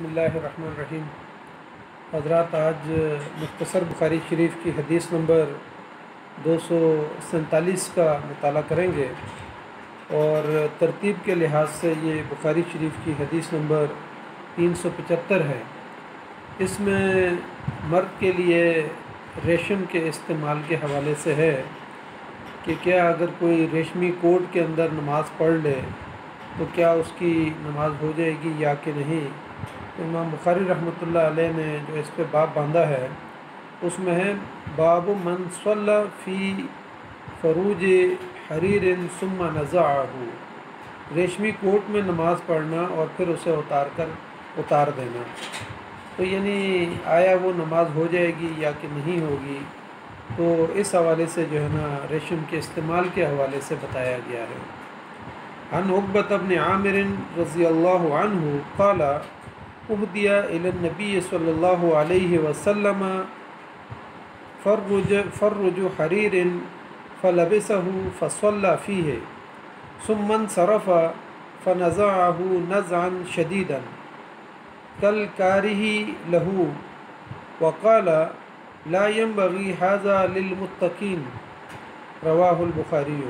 बिस्मिल्लाहिर्रहमानिर्रहीम। हज़रात, आज मुख्तसर बुखारी शरीफ की हदीस नंबर 247 का मुताला करेंगे और तरतीब के लिहाज से ये बुखारी शरीफ की हदीस नंबर 375 है। इसमें मर्द के लिए रेशम के इस्तेमाल के हवाले से है कि क्या अगर कोई रेशमी कोट के अंदर नमाज़ पढ़ ले तो क्या उसकी नमाज हो जाएगी या कि नहीं। तो इमाम बुखारी रहमतुल्लाह अलैह ने जो इस पे बाब बांधा है उसमें है बाबु मन सल्ला फ़ी फ़रूज हरीरिन सुम्मा नज़अहू, रेशमी कोट में नमाज़ पढ़ना और फिर उसे उतार देना। तो यानी आया वो नमाज हो जाएगी या कि नहीं होगी। तो इस हवाले से जो है ना रेशम के इस्तेमाल के हवाले से बताया गया है। अन उक़बत इब्न आमिर रज़ियल्लाहु अन्हु क़ाल उहदिया इलन नबी सल्लल्लाहु अलैहि वसल्लम फ़र्रुज हरीरिन फ़लबिसहु फ़सल्ला फ़ीहि सुम्मा इंसरफ़ फ़नज़अहु नज़अन शदीदन कल कारिही लहू वक़ाल ला यंबग़ी हाज़ा लिलमुत्तक़ीन, रवाहुल बुखारी।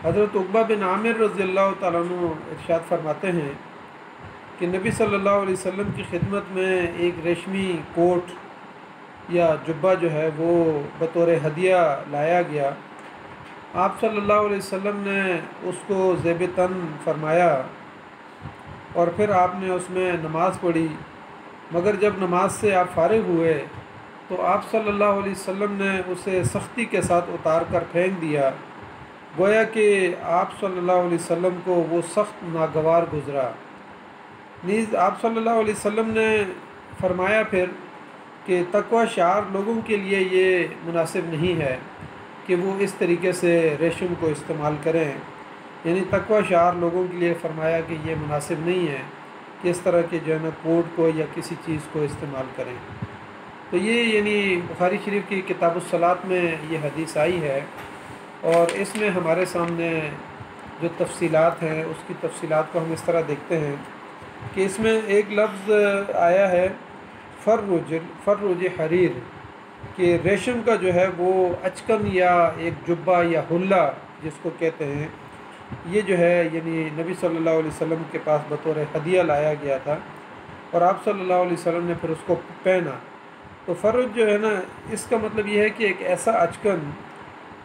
हज़रत उक़बा बिन आमिर रज़ियल्लाहु तआला अन्हु इरशाद फरमाते हैं कि नबी सल्लल्लाहु अलैहि वसल्लम की खिदमत में एक रेशमी कोट या जुब्बा जो है वो बतौर हदिया लाया गया। आप सल्लल्लाहु अलैहि वसल्लम ने उसको ज़ेब तन फरमाया और फिर आपने उसमें नमाज़ पढ़ी। मगर जब नमाज से आप फ़ारिग हुए तो आप सल्लल्लाहु अलैहि वसल्लम ने उसे सख्ती के साथ उतार कर फेंक दिया, गोया कि आप सल्लल्लाहु अलैहि वसल्लम को वो सख्त नागवार गुज़रा। नीज़ आप सल्लल्लाहु अलैहि वसल्लम ने फरमाया फिर कि तक़वा शार लोगों के लिए ये मुनासिब नहीं है कि वो इस तरीके से रेशम को इस्तेमाल करें। यानी तक़वा शार लोगों के लिए फ़रमाया कि ये मुनासिब नहीं है कि इस तरह के जो है ना कोट को या किसी चीज़ को इस्तेमाल करें। तो ये यानी बुखारी शरीफ की किताबुस सलात में ये हदीस आई है और इसमें हमारे सामने जो तफसीलात हैं उसकी तफसीलात को हम इस तरह देखते हैं कि इसमें एक लफ्ज़ आया है फ़र्रुज हरीर, कि रेशम का जो है वो अचकन या एक जुब्बा या हुल्ला जिसको कहते हैं, ये जो है यानी नबी सल्लल्लाहु अलैहि वसल्लम के पास बतौर हदिया लाया गया था और आप सल्लल्लाहु अलैहि वसल्लम ने फिर उसको पहना। तो फ़र्रुज जो है ना इसका मतलब ये है कि एक ऐसा अचकन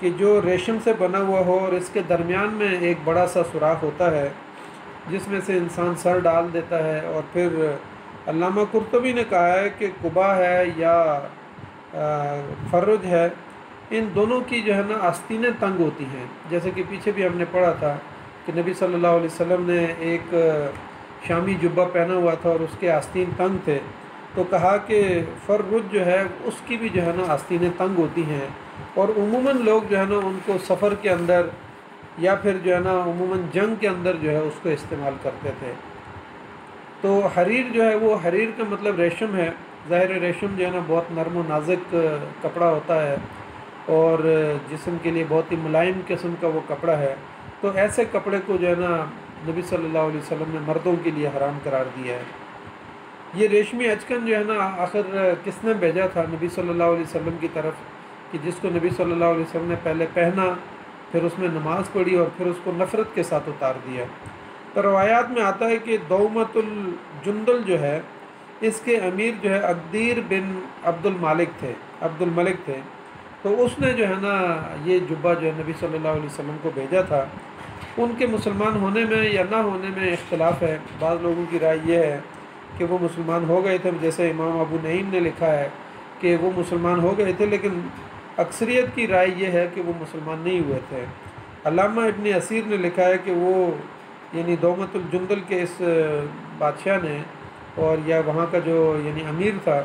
कि जो रेशम से बना हुआ हो और इसके दरमियान में एक बड़ा सा सुराख होता है जिसमें से इंसान सर डाल देता है। और फिर अल्लामा कुर्तुबी ने कहा है कि कुबा है या फ़र्रुज है, इन दोनों की जो है ना आस्तीनें तंग होती हैं। जैसे कि पीछे भी हमने पढ़ा था कि नबी सल्लल्लाहु अलैहि वसल्लम ने एक शामी जुब्बा पहना हुआ था और उसके आस्तीन तंग थे। तो कहा कि फ़र्रुज जो है उसकी भी जो है ना आस्तीनें तंग होती हैं और उमूमन लोग जो है ना उनको सफ़र के अंदर या फिर जो है ना उमूमन जंग के अंदर जो है उसको इस्तेमाल करते थे। तो हरीर जो है वो हरीर का मतलब रेशम है। ज़ाहिर रेशम जो है ना बहुत नरम व नाजुक कपड़ा होता है और जिस्म के लिए बहुत ही मुलायम किस्म का वो कपड़ा है। तो ऐसे कपड़े को जो है ना नबी सल्लल्लाहु अलैहि वसल्लम ने मर्दों के लिए हराम करार दिया है। ये रेशमी अचकन जो है ना आखिर किसने भेजा था नबी सल्लल्लाहु अलैहि वसल्लम की तरफ कि जिसको नबी सल्लल्लाहु अलैहि वसल्लम ने पहले पहना, फिर उसमें नमाज़ पढ़ी और फिर उसको नफ़रत के साथ उतार दिया। तो रवायात में आता है कि दौमतुल जुंदल जो है इसके अमीर जो है अक़दीर बिन अब्दुल मलिक थे। तो उसने जो है ना ये जुब्बा जो है नबी सल्लल्लाहु अलैहि वसल्लम को भेजा था। उनके मुसलमान होने में या ना होने में इख्तिलाफ़ है। बाज़ लोगों की राय ये है कि वो मुसलमान हो गए थे, जैसे इमाम अबू नईम ने लिखा है कि वो मुसलमान हो गए थे, लेकिन अक्सरियत की राय ये है कि वो मुसलमान नहीं हुए थे। अल्लामा इब्न असीर ने लिखा है कि वो यानी दौमतुल जुंदल के इस बादशाह ने और या वहाँ का जो यानी अमीर था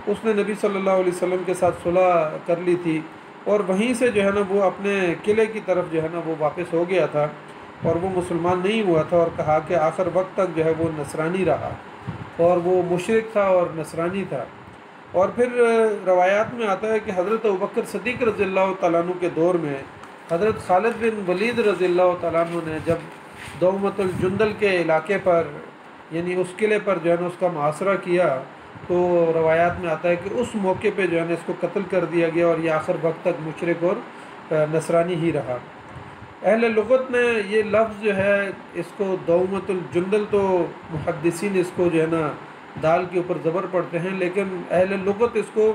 उसने नबी सल्लल्लाहु अलैहि वसल्लम के साथ सुलह कर ली थी और वहीं से जो है ना वो अपने किले की तरफ जो है ना वो वापस हो गया था और वो मुसलमान नहीं हुआ था। और कहा कि आखिर वक्त तक जो है वो नसरानी रहा और वो मुशरिक था और नसरानी था। और फिर रवायात में आता है कि हज़रत अबू बकर सिद्दीक़ रज़ियल्लाहु तआला अन्हु के दौर में हज़रत खालिद बिन वलीद रज़ियल्लाहु तआला अन्हु ने जब दौमतुल जुंदल के इलाके पर यानी उस किले पर जो है ना उसका मुहासरा किया, तो रवायात में आता है कि उस मौके पे जो है ना इसको कत्ल कर दिया गया और ये आखिर वक्त तक मुशरिक और नसरानी ही रहा। अहले लुगत में ये लफ्ज़ जो है इसको दौमतुल जुंदल, तो मुहद्दिसीन इसको जो है ना दाल के ऊपर ज़बर पढ़ते हैं, लेकिन अहले लुगत इसको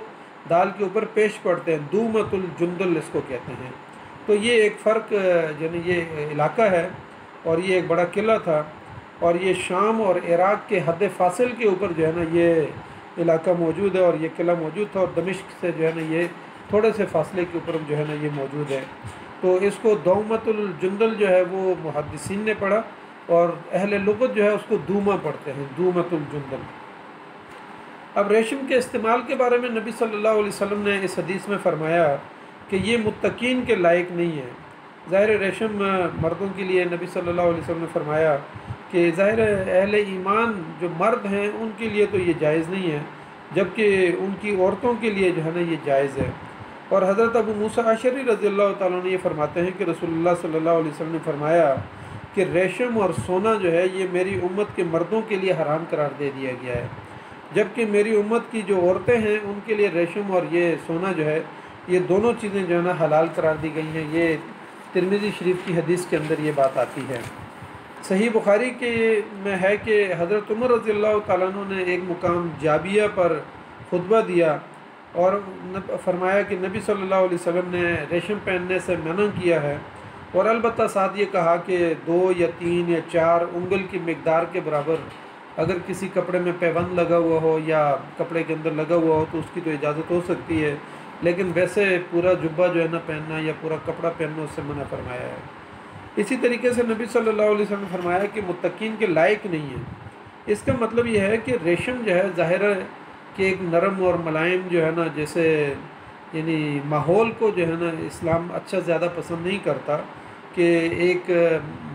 दाल के ऊपर पेश पढ़ते हैं, दूमतुल जुंदल इसको कहते हैं। तो ये एक फ़र्क, यानी ये इलाका है और ये एक बड़ा किला था, और ये शाम और इराक़ के हद फासिल के ऊपर जो है ना ये इलाका मौजूद है, और ये किला मौजूद था, और दमिश्क से जो है ना ये थोड़े से फासले के ऊपर जो है ना ये मौजूद है। तो इसको दौमतुल जुंदल जो है वो मुहद्दिसीन ने पढ़ा, और अहले लुगत जो है उसको दूमा पढ़ते हैं, दूमतुल जुंदल। अब रेशम के इस्तेमाल के बारे में नबी सल्लल्लाहु अलैहि वसल्लम ने इस हदीस में फ़रमाया कि ये मुत्तकीन के लायक नहीं है। ज़ाहिर रेशम मर्दों के लिए नबी सल्लल्लाहु अलैहि वसल्लम ने फ़रमाया कि ज़ाहिर अहले ईमान जो मर्द हैं उनके लिए तो ये जायज़ नहीं है, जबकि उनकी औरतों के लिए जो है ना ये जायज़ है। और हज़रत अबू मूसा अशरी रज़ियल्लाहु ताला अन्हु ये फ़रमाते हैं कि रसूलुल्लाह सल्लल्लाहु अलैहि वसल्लम ने फ़रमाया कि रेशम और सोना जो है ये मेरी उम्मत के मर्दों के लिए हराम करार दे दिया गया है, जबकि मेरी उम्मत की जो औरतें हैं उनके लिए रेशम और ये सोना जो है ये दोनों चीज़ें जो है ना हलाल करार दी गई हैं। ये तिरमिज़ी शरीफ की हदीस के अंदर ये बात आती है। सही बुखारी के में है कि हज़रत उमर रज़ियल्लाहु ताला अन्हु ने एक मुकाम जाबिया पर खुतबा दिया और फरमाया कि नबी सल्लल्लाहु अलैहि वसल्लम ने रेशम पहनने से मना किया है, और अलबत्ता साथ ये कहा कि 2 या 3 या 4 उंगल की मिकदार के बराबर अगर किसी कपड़े में पैबंद लगा हुआ हो या कपड़े के अंदर लगा हुआ हो तो उसकी तो इजाज़त हो सकती है, लेकिन वैसे पूरा जुब्बा जो है ना पहनना या पूरा कपड़ा पहनना उससे मना फरमाया है। इसी तरीके से नबी सल्लल्लाहु अलैहि वसल्लम ने फरमाया कि मुत्तकीन के लायक नहीं है। इसका मतलब यह है कि रेशम जो है ज़ाहिर है कि एक नरम और मुलायम जो है ना, जैसे यानी माहौल को जो है ना इस्लाम अच्छा ज़्यादा पसंद नहीं करता कि एक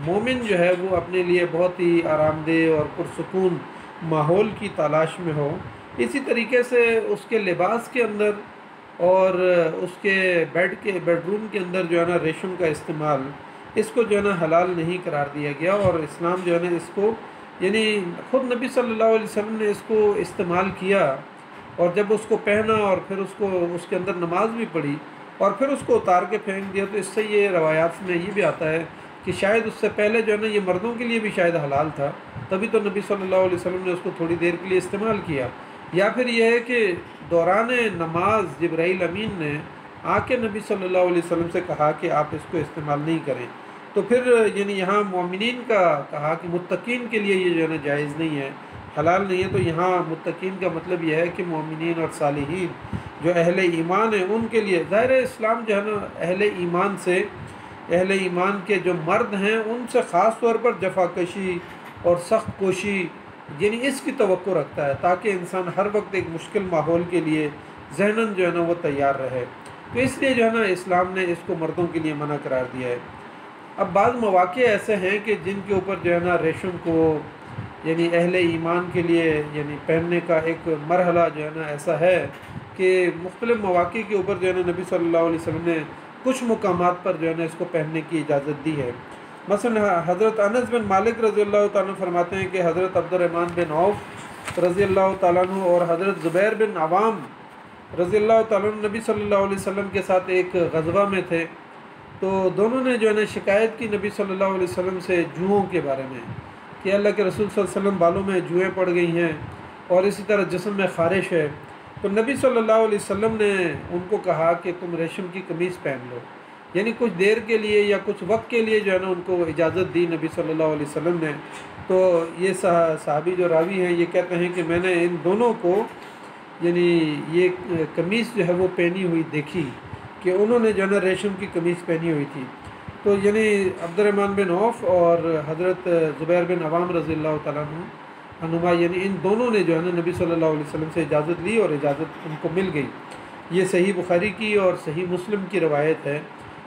मोमिन जो है वो अपने लिए बहुत ही आरामदेह और पुरसुकून माहौल की तलाश में हो। इसी तरीके से उसके लिबास के अंदर और उसके बेडरूम के अंदर जो है ना रेशम का इस्तेमाल, इसको जो है ना हलाल नहीं करार दिया गया, और इस्लाम जो है ना इसको यानी ख़ुद नबी सल्लल्लाहु अलैहि वसल्लम ने इसको इस्तेमाल किया, और जब उसको पहना और फिर उसको उसके अंदर नमाज भी पढ़ी और फिर उसको उतार के फेंक दिया, तो इससे ये रवायात में ये भी आता है कि शायद उससे पहले जो है ना ये मर्दों के लिए भी शायद हलाल था, तभी तो नबी सल्लल्लाहु अलैहि वसल्लम ने उसको थोड़ी देर के लिए इस्तेमाल किया। या फिर यह है कि दौरान नमाज जिब्राइल अमीन ने आके नबी सल्लल्लाहु अलैहि वसल्लम से कहा कि आप इसको इस्तेमाल नहीं करें, तो फिर यानी यहाँ मोमिनीन का कहा कि मुत्तकीन के लिए ये जो है ना जायज़ नहीं है, हलाल नहीं है। तो यहाँ मुत्तकीन का मतलब यह है कि मोमिनीन और सालिहीन जो अहले ईमान है उनके लिए, ज़ाहिर है इस्लाम जो है ना अहले ईमान से, अहले ईमान के जो मर्द हैं उनसे ख़ास तौर पर जफाकशी और सख्त कोशी यानी इसकी तवक्को रखता है, ताकि इंसान हर वक्त एक मुश्किल माहौल के लिए ज़हनन जो है ना वो तैयार रहे। तो इसलिए जो है ना इस्लाम ने इसको मर्दों के लिए मना करार दिया है। अब बाज़ मौक़े ऐसे हैं कि जिनके ऊपर जो है ना रेशम को यानी अहले ईमान के लिए यानी पहनने का एक मरहला जो है ना ऐसा है कि मुख्तलिफ़ मौक़े के ऊपर जो है ना नबी सल्लल्लाहु अलैहि वसल्लम ने कुछ मुकामात पर जो है ना इसको पहनने की इजाज़त दी है। मसलन हज़रत अनस बिन मालिक रज़ियल्लाहु ताला अन्हु फरमाते हैं कि हज़रत अब्दुर्रहमान बिन औफ़ रज़ियल्लाहु ताला अन्हु और हज़रत ज़ुबैर बिन अवाम रज़ियल्लाहु ताला अन्हु नबी सल्लल्लाहु अलैहि वसल्लम के साथ एक ग़ज़वा में थे, तो दोनों ने जो है ना शिकायत की नबी सल्लल्लाहु अलैहि वसल्लम से जुओं के बारे में कि अल्लाह के रसूल सल्लल्लाहु अलैहि वसल्लम बालों में जुएँ पड़ गई हैं और इसी तरह जिस्म में ख़ारिश है। तो नबी सल्लल्लाहु अलैहि वसल्लम ने उनको कहा कि तुम रेशम की कमीज़ पहन लो, यानी कुछ देर के लिए या कुछ वक्त के लिए जो है ना उनको इजाज़त दी नबी सल्लल्लाहु अलैहि वसल्लम ने। तो ये साहबी जो रावी हैं ये कहते हैं कि मैंने इन दोनों को यानी ये कमीज़ जो है वो पहनी हुई देखी कि उन्होंने जो है ना रेशम की कमीज़ पहनी हुई थी। तो यानी अब्दुर्रहमान बिन औफ़ और हज़रत ज़ुबैर बिन अवाम रज़ियल्लाहु ताला अन्हुमा यानी इन दोनों ने जो है ना नबी सल्लल्लाहु अलैहि वसल्लम से इजाज़त ली और इजाज़त उनको मिल गई। ये सही बुखारी की और सही मुस्लिम की रवायत है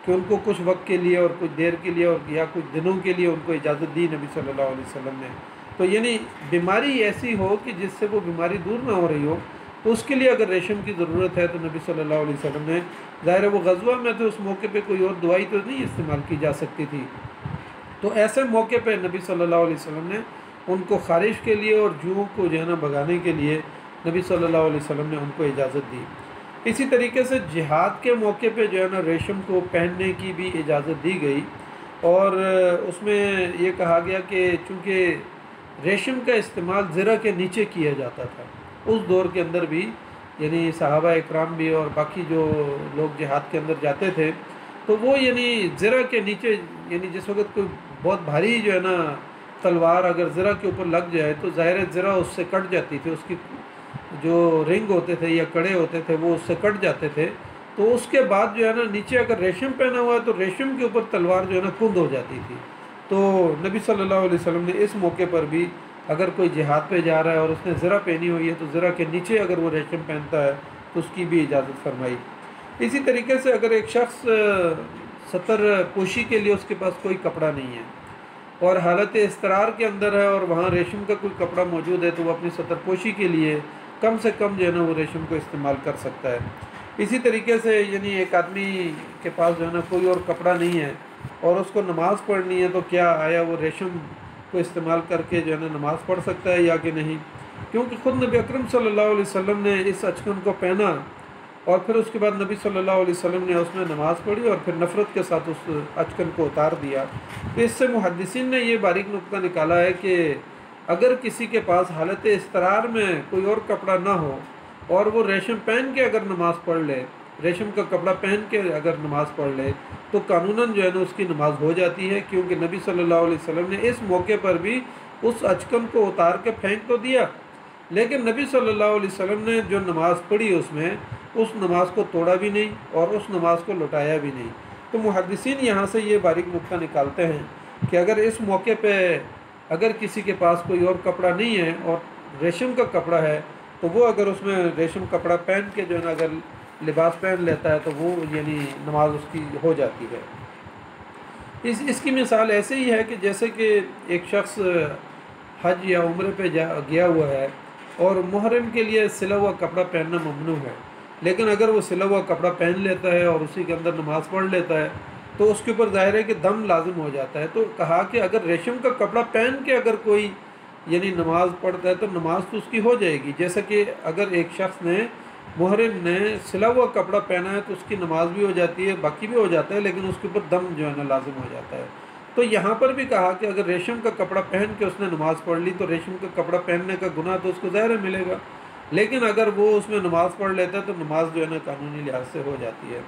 कि उनको कुछ वक्त के लिए और कुछ देर के लिए और या कुछ दिनों के लिए उनको इजाज़त दी नबी सल्लल्लाहु अलैहि वसल्लम ने। तो यानी बीमारी ऐसी हो कि जिससे वो बीमारी दूर ना हो रही हो, तो उसके लिए अगर रेशम की ज़रूरत है तो नबी सल्लल्लाहु अलैहि वसल्लम ने, ज़ाहिर है वो ग़ज़वा में तो उस मौके पे कोई और दवाई तो नहीं इस्तेमाल की जा सकती थी, तो ऐसे मौके पे नबी सल्लल्लाहु अलैहि वसल्लम ने उनको ख़ारिश के लिए और जूओं को जो है ना भगाने के लिए नबी सल्लल्लाहु अलैहि वसल्लम ने उनको इजाज़त दी। इसी तरीके से जिहाद के मौके पे जो है ना रेशम को पहनने की भी इजाज़त दी गई, और उसमें ये कहा गया कि चूँकि रेशम का इस्तेमाल ज़रा के नीचे किया जाता था उस दौर के अंदर भी, यानी सहाबा इकराम भी और बाकी जो लोग जिहाद के अंदर जाते थे तो वो यानी ज़रा के नीचे, यानी जिस वक्त कोई बहुत भारी जो है ना तलवार अगर ज़रा के ऊपर लग जाए तो ज़ाहिर है ज़रा उससे कट जाती थी, उसकी जो रिंग होते थे या कड़े होते थे वो उससे कट जाते थे। तो उसके बाद जो है ना नीचे अगर रेशम पहना हुआ है तो रेशम के ऊपर तलवार जो है ना कुंद हो जाती थी। तो नबी सल्लल्लाहु अलैहि वसल्लम ने इस मौके पर भी अगर कोई जिहाद पे जा रहा है और उसने ज़रा पहनी हुई है तो ज़रा के नीचे अगर वो रेशम पहनता है तो उसकी भी इजाज़त फरमाई। इसी तरीके से अगर एक शख्स सतर पोशी के लिए उसके पास कोई कपड़ा नहीं है और हालत इस्तरार के अंदर है और वहाँ रेशम का कोई कपड़ा मौजूद है तो वो अपनी सतर पोशी के लिए कम से कम जो है ना वो रेशम को इस्तेमाल कर सकता है। इसी तरीके से यानी एक आदमी के पास जो है ना कोई और कपड़ा नहीं है और उसको नमाज़ पढ़नी है तो क्या आया वो रेशम को इस्तेमाल करके जो है ना नमाज़ पढ़ सकता है या कि नहीं, क्योंकि ख़ुद नबी अकरम सल्लल्लाहु अलैहि वसल्लम ने इस अचकन को पहना और फिर उसके बाद नबी सल्लल्लाहु अलैहि वसल्लम ने उसमें नमाज़ पढ़ी और फिर नफ़रत के साथ उस अचकन को उतार दिया। तो इससे मुहद्दिसीन ने ये बारीक नुक्ता निकाला है कि अगर किसी के पास हालत इस्तरार में कोई और कपड़ा ना हो और वो रेशम पहन के अगर नमाज़ पढ़ ले, रेशम का कपड़ा पहन के अगर नमाज़ पढ़ ले तो कानूनन जो है ना उसकी नमाज़ हो जाती है, क्योंकि नबी सल्लल्लाहु अलैहि वसल्लम ने इस मौके पर भी उस अचकन को उतार के फेंक तो दिया, लेकिन नबी सल्लल्लाहु अलैहि वसल्लम ने जो नमाज़ पढ़ी उसमें उस नमाज को तोड़ा भी नहीं और उस नमाज को लौटाया भी नहीं। तो मुहद्दिसीन यहाँ से ये बारीक नुक्ता निकालते हैं कि अगर इस मौके पे अगर किसी के पास कोई और कपड़ा नहीं है और रेशम का कपड़ा है तो वो अगर उसमें रेशम कपड़ा पहन के जो है ना अगर लिबास पहन लेता है तो वो यानी नमाज उसकी हो जाती है। इसकी मिसाल ऐसे ही है कि जैसे कि एक शख्स हज या उम्रे पे गया हुआ है और मुहर्रम के लिए सिला हुआ कपड़ा पहनना ममनू है, लेकिन अगर वो सिला हुआ कपड़ा पहन लेता है और उसी के अंदर नमाज़ पढ़ लेता है तो उसके ऊपर ज़ाहिर है कि दम लाजिम हो जाता है। तो कहा कि अगर रेशम का कपड़ा पहन के अगर कोई यानी नमाज़ पढ़ता है तो नमाज तो उसकी हो जाएगी, जैसा कि अगर एक शख्स ने मुहर्रम ने सिला हुआ कपड़ा पहना है तो उसकी नमाज भी हो जाती है, बाकी भी हो जाता है, लेकिन उसके ऊपर दम जो है ना लाजिम हो जाता है। तो यहाँ पर भी कहा कि अगर रेशम का कपड़ा पहन के उसने नमाज़ पढ़ ली तो रेशम का कपड़ा पहनने का गुनाह तो उसको ज़ाहिर मिलेगा, लेकिन अगर वो उसमें नमाज़ पढ़ लेता है तो नमाज जो है ना कानूनी लिहाज से हो जाती है।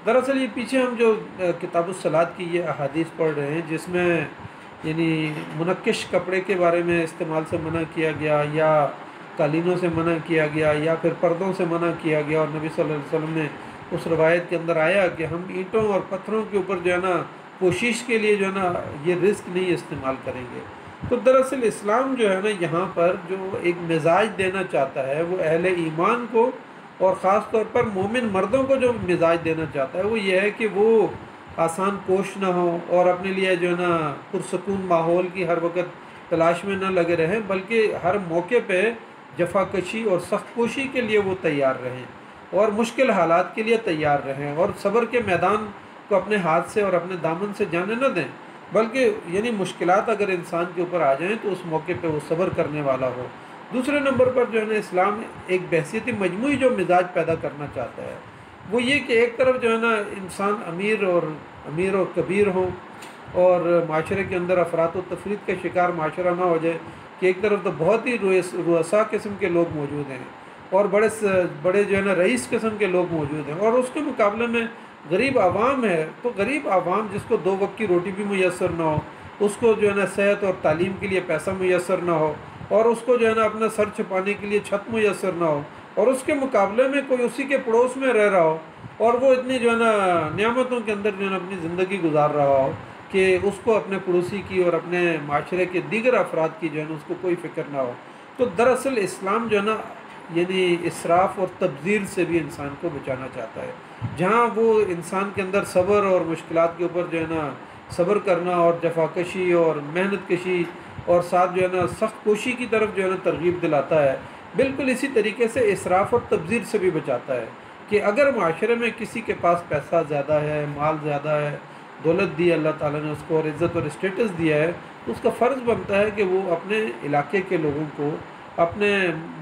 दरअसल ये पीछे हम जो किताबुस सलात की ये अहादीस पढ़ रहे हैं जिसमें यानी मुनक्किश कपड़े के बारे में इस्तेमाल से मना किया गया या कालीनों से मना किया गया या फिर पर्दों से मना किया गया, और नबी सल्लल्लाहु अलैहि वसल्लम ने उस रवायत के अंदर आया कि हम ईंटों और पत्थरों के ऊपर जो है ना कोशिश के लिए जो है ना ये रिस्क नहीं इस्तेमाल करेंगे। तो दरअसल इस्लाम जो है ना यहाँ पर जो एक मिजाज देना चाहता है वो अहले ईमान को और ख़ास तौर पर मोमिन मर्दों को जो मिजाज देना चाहता है वो ये है कि वो आसान कोश ना हो और अपने लिए जो है ना पुरसकून माहौल की हर वक्त तलाश में न लगे रहें, बल्कि हर मौके पे जफाकशी और सख्त कोशी के लिए वो तैयार रहें और मुश्किल हालात के लिए तैयार रहें और सब्र के मैदान को अपने हाथ से और अपने दामन से जाने न दें, बल्कि यानी मुश्किलात अगर इंसान के ऊपर आ जाएं तो उस मौके पे वो सब्र करने वाला हो। दूसरे नंबर पर जो है ना इस्लाम एक बहसीती मजमूई जो मिजाज पैदा करना चाहता है वो ये कि एक तरफ जो है ना इंसान अमीर और कबीर हों और माशरे के अंदर अफरात व तफरीत का शिकार माशरा ना हो जाए कि एक तरफ तो बहुत ही रुअसा किस्म के लोग मौजूद हैं और बड़े जो है ना रईस किस्म के लोग मौजूद हैं, और उसके मुकाबले में गरीब आवाम है। तो गरीब आवाम जिसको दो वक्त की रोटी भी मुयसर ना हो, उसको जो है ना सेहत और तालीम के लिए पैसा मुयसर ना हो और उसको जो है ना अपना सर छुपाने के लिए छत मुयसर ना हो, और उसके मुकाबले में कोई उसी के पड़ोस में रह रहा हो और वो इतनी जो है ना नियामतों के अंदर जो है ना अपनी ज़िंदगी गुजार रहा हो कि उसको अपने पड़ोसी की और अपने माशरे के दीगर अफराद की जो है ना उसको कोई फ़िक्र ना हो। तो दरअसल इस्लाम जो है ना यानी इसराफ़ और तब्ज़ीर से भी इंसान को बचाना चाहता है, जहाँ वो इंसान के अंदर सब्र और मुश्किलात के ऊपर जो है ना सब्र करना और जफाकशी और मेहनत कशी और साथ जो है ना सख्त कोशी की तरफ जो है ना तरगीब दिलाता है, बिल्कुल इसी तरीके से इसराफ़ और तब्ज़ीर से भी बचाता है कि अगर माशरे में किसी के पास पैसा ज़्यादा है, माल ज़्यादा है दौलत दी अल्लाह ताला ने उसको और इज़्ज़त और स्टेटस दिया है, तो उसका फ़र्ज़ बनता है कि वो अपने इलाके के लोगों को, अपने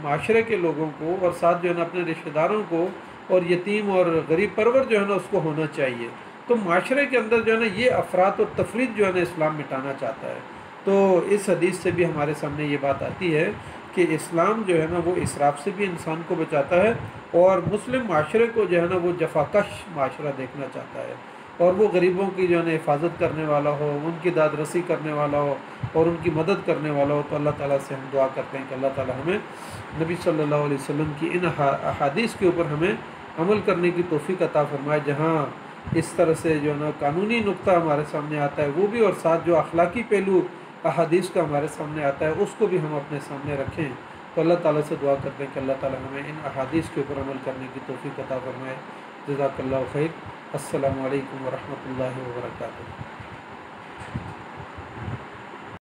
माशरे के लोगों को और साथ जो है ना अपने रिश्तेदारों को और यतीम और गरीब परवर जो है ना उसको होना चाहिए। तो माशरे के अंदर जो है ना ये अफरात और तफरीक जो है ना इस्लाम मिटाना चाहता है। तो इस हदीस से भी हमारे सामने ये बात आती है कि इस्लाम जो है ना वो इसराफ से भी इंसान को बचाता है और मुस्लिम माशरे को जो है ना वो जफाकश माशरा देखना चाहता है और वो गरीबों की जो है ना हिफाजत करने वाला हो, उनकी दाद रसी करने वाला हो और उनकी मदद करने वाला हो। तो अल्लाह ताला से हम दुआ करते हैं कि अल्लाह ताला हमें नबी सल्लल्लाहु अलैहि वसल्लम की इन अहादीस के ऊपर हमें अमल करने की तौफीक अता फरमाए, जहाँ इस तरह से जो है ना कानूनी नुक्ता हमारे सामने आता है वो भी, और साथ जो अखलाकी पहलू अहादीस का हमारे सामने आता है उसको भी हम अपने सामने रखें। तो अल्लाह ताला से दुआ करते हैं कि अल्लाह ताला हमें इन अहादीस के ऊपर अमल करने की तौफीक अता फरमाए। जज़ाकल्लाहु खैर। अस्सलामु अलैकुम व रहमतुल्लाहि व बरकातुहू।